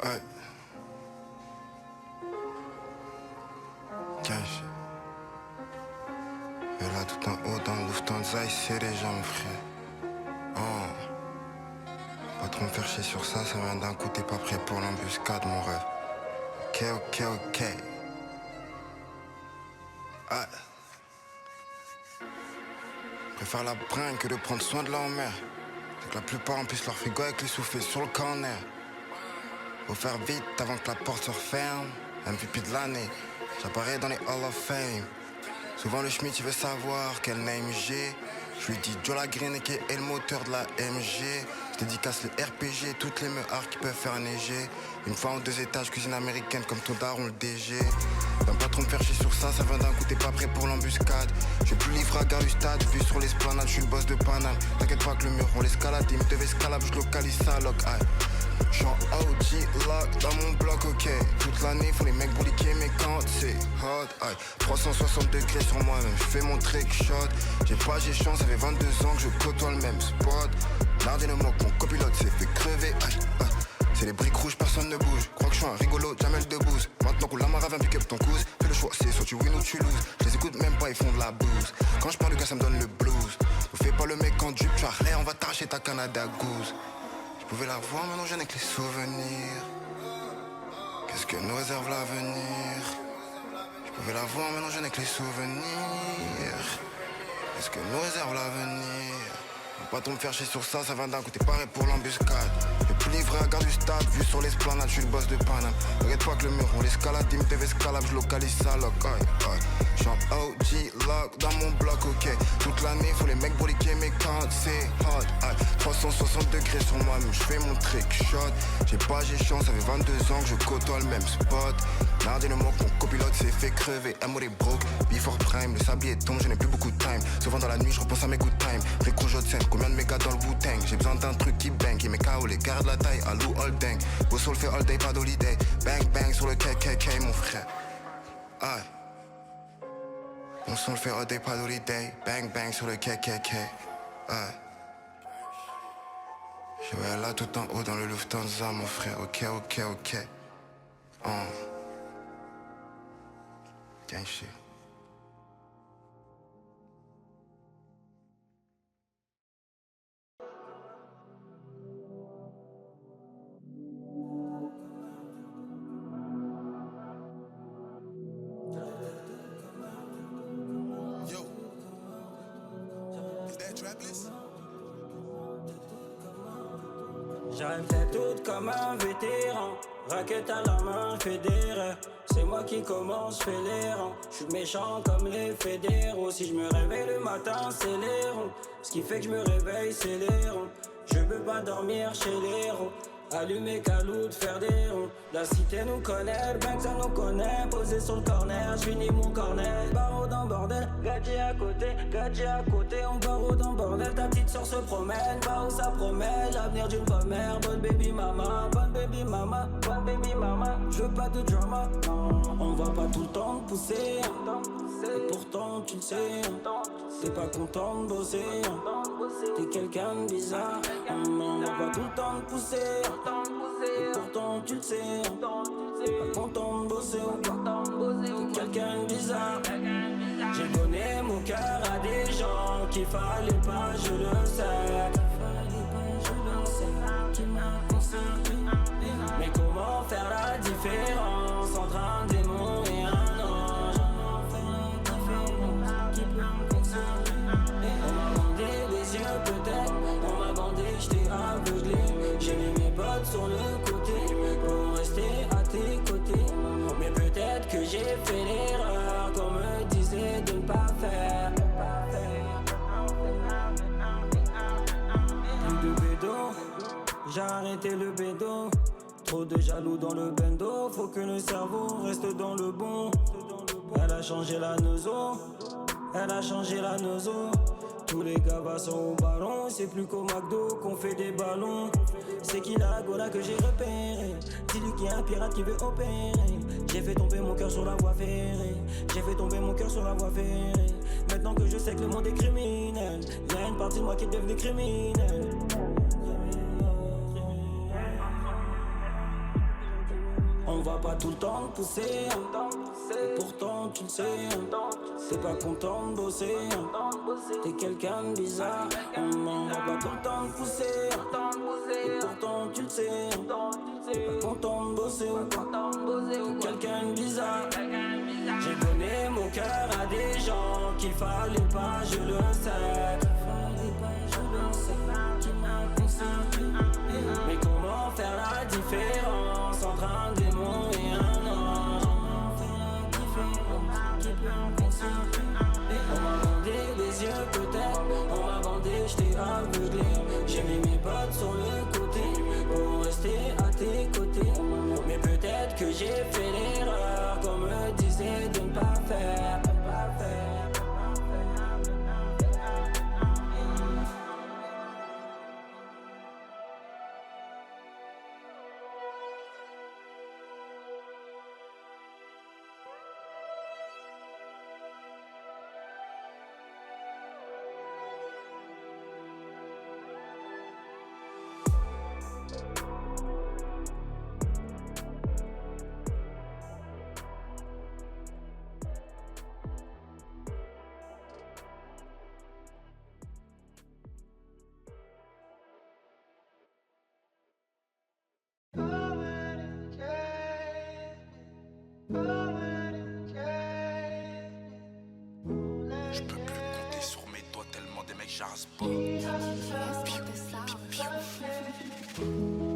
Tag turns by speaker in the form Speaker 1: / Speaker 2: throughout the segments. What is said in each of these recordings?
Speaker 1: Ouais. Cache. Et là tout en haut dans Lufthansa, il serré déjà mon frère. Pas trop me faire chier sur ça, ça vient d'un coup, t'es pas prêt pour l'embuscade mon rêve. Ok. Ouais. Préfère la bringue que de prendre soin de leur mère. C'est que la plupart remplissent leur frigo avec les soufflets sur le corner. Faut faire vite avant que la porte se referme. MVP de l'année, j'apparais dans les Hall of Fame. Souvent le Schmitt il veut savoir quel name j'ai. Je lui dis Joe Lagreen qui est le moteur de la MG. Je dédicace les RPG, toutes les meurs qui peuvent faire neiger. Une fois en 2 étages, cuisine américaine comme ton daron le DG. Viens pas trop me faire chier sur ça, ça vient d'un coup, t'es pas prêt pour l'embuscade. Je suis plus livré à gare du stade, vu sur l'esplanade, je suis le boss de Paname. T'inquiète pas que le mur on l'escalade, il me devait escalade, je localise ça, lock, aïe. J'suis en OG lock dans mon bloc, ok. Toute l'année faut les mecs bouliquer mais quand c'est hot, aïe. 360 degrés sur moi-même, j'fais mon trick shot. J'ai chance, ça fait 22 ans que je côtoie le même spot. Nardé le mot, mon copilote s'est fait crever, aïe, aïe. C'est les briques rouges, personne ne bouge. Crois que je suis un rigolo, Jamel Debbouze. Maintenant qu'on l'amara vient pick up ton cousin. Fais le choix, c'est soit tu win ou tu loses. Je les écoute même pas, ils font de la bouse. Quand je parle de gars, ça me donne le blues. Ne fais pas le mec en dupe, tu as l'air, on va t'arracher ta Canada Goose. Je pouvais la voir, maintenant j'en ai que les souvenirs. Qu'est-ce que nous réserve l'avenir? Je pouvais la voir, maintenant j'en ai que les souvenirs. Qu'est-ce que nous réserve l'avenir? Pas trop me faire chier sur ça, ça va d'un coup, t'es paré pour l'embuscade. J'ai plus livré à gare du stade, vu sur l'esplanade, je suis le boss de Paname. Regarde pas que le mur, on l'escalade, il me devait escalade, je localise ça, lock, aïe. J'suis en OG lock dans mon bloc, ok. Toute l'année, faut les mecs broliquer, mais quand c'est hot, aïe. 360 degrés sur moi-même, j'fais mon trick shot. J'ai chance, ça fait 22 ans que je côtoie le même spot. Nardé le mot, mon copilote s'est fait crever. Amour est broke, before prime, le sablier tombe, je n'ai plus beaucoup de time. Souvent dans la nuit, je repense à mes good time. Préco, je scène, combien de mégas dans le Wu-Tang. J'ai besoin d'un truc qui bang, qui met KO, les garde la taille, à Lou all dang. Beau soul fait all day, pas d'holiday. Bang bang sur le KKK, mon frère. Aïe. Mon son le fait all day, pas d'holiday. Bang bang sur le KKK. Aïe. Je vais là tout en haut dans le Lufthansa, mon frère. Ok. Gang shit.
Speaker 2: J'arrive tête toute comme un vétéran. Raquette à la main, j'fais des rêves. C'est moi qui commence, j'fais les rangs. J'suis méchant comme les fédéraux. Si je me réveille le matin, c'est les ronds. Ce qui fait que je me réveille, c'est les ronds. Je peux pas dormir chez les ronds. Allumer caloute, faire des ronds. La cité nous connaît, le bank ça nous connaît. Posé sur le corner, j'finis mon cornet. Barreau dans bordel, gadget à côté, on barreau dans bordel. Ta petite soeur se promène, barreau ça promet. L'avenir d'une commère, bonne baby mama. Je veux pas de drama, non. On va pas tout le temps te pousser. Et pourtant tu le sais, t'es pas content de bosser. T'es quelqu'un de bizarre, on va pas tout le temps te pousser. Et pourtant tu le sais, t'es pas content de bosser. T'es quelqu'un de bizarre. J'ai donné mon cœur à des gens qu'il fallait pas, je le sais. Qui m'a concerné. Mais comment faire la différence entre un démon et un ange? On m'a bandé les yeux peut-être, on m'a bandé, j't'ai aveuglé. J'ai mis mes potes sur le côté pour rester à tes côtés. Mais peut-être que j'ai fait l'erreur qu'on me disait de ne pas faire. Plus de bédo, j'ai arrêté le bédo. Trop de jaloux dans le bendo, faut que le cerveau reste dans le bon. Elle a changé la nozo, Tous les gars sont au ballon, c'est plus qu'au McDo qu'on fait des ballons. C'est qui la gola que j'ai repéré? Dis-lui qu'il y a un pirate qui veut opérer. J'ai fait tomber mon cœur sur la voie ferrée. Maintenant que je sais que le monde est criminel, y'a une partie de moi qui est devenue criminelle. on va pas tout le temps te pousser, hein. Et pourtant tu le sais, hein. T'es pas content de bosser, hein. T'es quelqu'un de bizarre, on va pas tout le temps te pousser, hein. Et pourtant tu le sais, hein. T'es pas content de bosser ou quoi. T'es quelqu'un de bizarre. J'ai donné mon cœur à des gens qu'il fallait pas, je le sais. Qui m'a concerné. Mais comment faire la différence entre un démon et un ange? Comment faire la différence qui peut me concerner? On m'a bandé les yeux peut-être, on m'a bandé, j't'ai aveuglé. J'ai mis mes potes sur le côté pour rester à tes côtés. Mais peut-être que j'ai fait l'erreur qu'on me disait de ne pas faire.
Speaker 3: Je peux plus compter sur mes doigts tellement des mecs j'arrasse pas.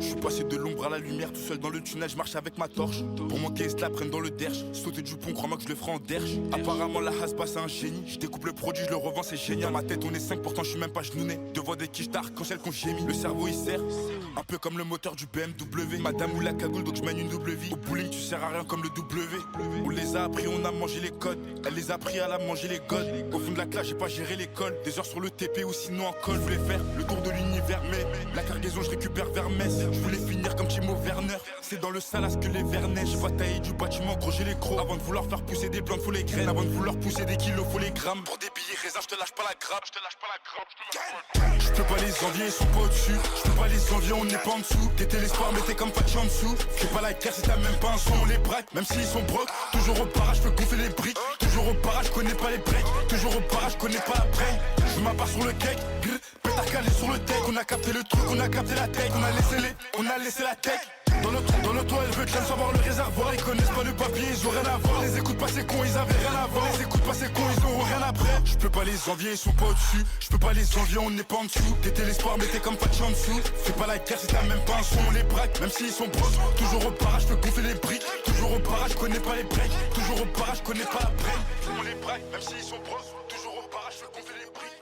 Speaker 3: Je suis passé de l'ombre à la lumière, tout seul dans le tunnel, je marche avec ma torche. Pour manquer la prenne dans le derche, sauter du pont, crois-moi que je le ferai en derche. Apparemment la hasba c'est un génie, je découpe le produit, je le revends, c'est génial. Dans ma tête on est 5, pourtant je suis même pas genouné. Devant des quiches d'arc-en-ciel qu'on gémit. Le cerveau il sert, un peu comme le moteur du BMW. Madame ou la cagoule donc je mène une double vie. Au bowling tu sers à rien comme le W. On les a appris, on a mangé les codes. Elle les a appris, elle a mangé les godes. Au fond de la classe j'ai pas géré l'école. Des heures sur le TP ou sinon en colle. Je voulais faire le tour de l'univers mais la cargaison je récupère vers Metz. Je voulais finir comme Timo Werner. C'est dans le Salas que les vernets. J'ai pas taillé du bâtiment, gros j'ai les crocs. Avant de vouloir faire pousser des plantes, faut les graines. Avant de vouloir pousser des kilos, faut les grammes. Pour des billets raisins, je te lâche pas la grappe. Je peux pas les envier, ils sont pas au-dessus. Je peux pas les envier, on n'est pas en dessous. T'étais l'espoir, mais t'es comme Fatih en dessous. Fais pas la guerre si t'as même pas un son, on les braque. Même s'ils sont brocs, toujours au parage, je peux gonfler les briques. Toujours au parage, je connais pas les breaks. Toujours au parage, je connais pas la break. Je m'appars sur le cake, pétard calé sur le deck. On a capté le truc, on a capté la tech. On a laissé la tech. Dans le toit, elle veut qu'elle savoir le réservoir. Ils connaissent pas le papier, ils ont rien à voir. Les écoute pas ces cons, ils avaient rien à voir. Les écoute pas ces cons, ils auront rien après. Je peux pas les envier, ils sont pas au-dessus. Je peux pas les envier, on n'est pas en dessous. T'étais l'espoir, mais t'es comme Fatih en dessous. Fais pas la guerre si t'as même pas un son, on les braque. Même s'ils sont brocs, toujours au parage, je peux gonfler les briques. Toujours au parage, je connais pas les breaks. Toujours au parage, je connais pas la break. On les braque, même s'ils sont brocs, toujours au parage, je peux gonfler les briques.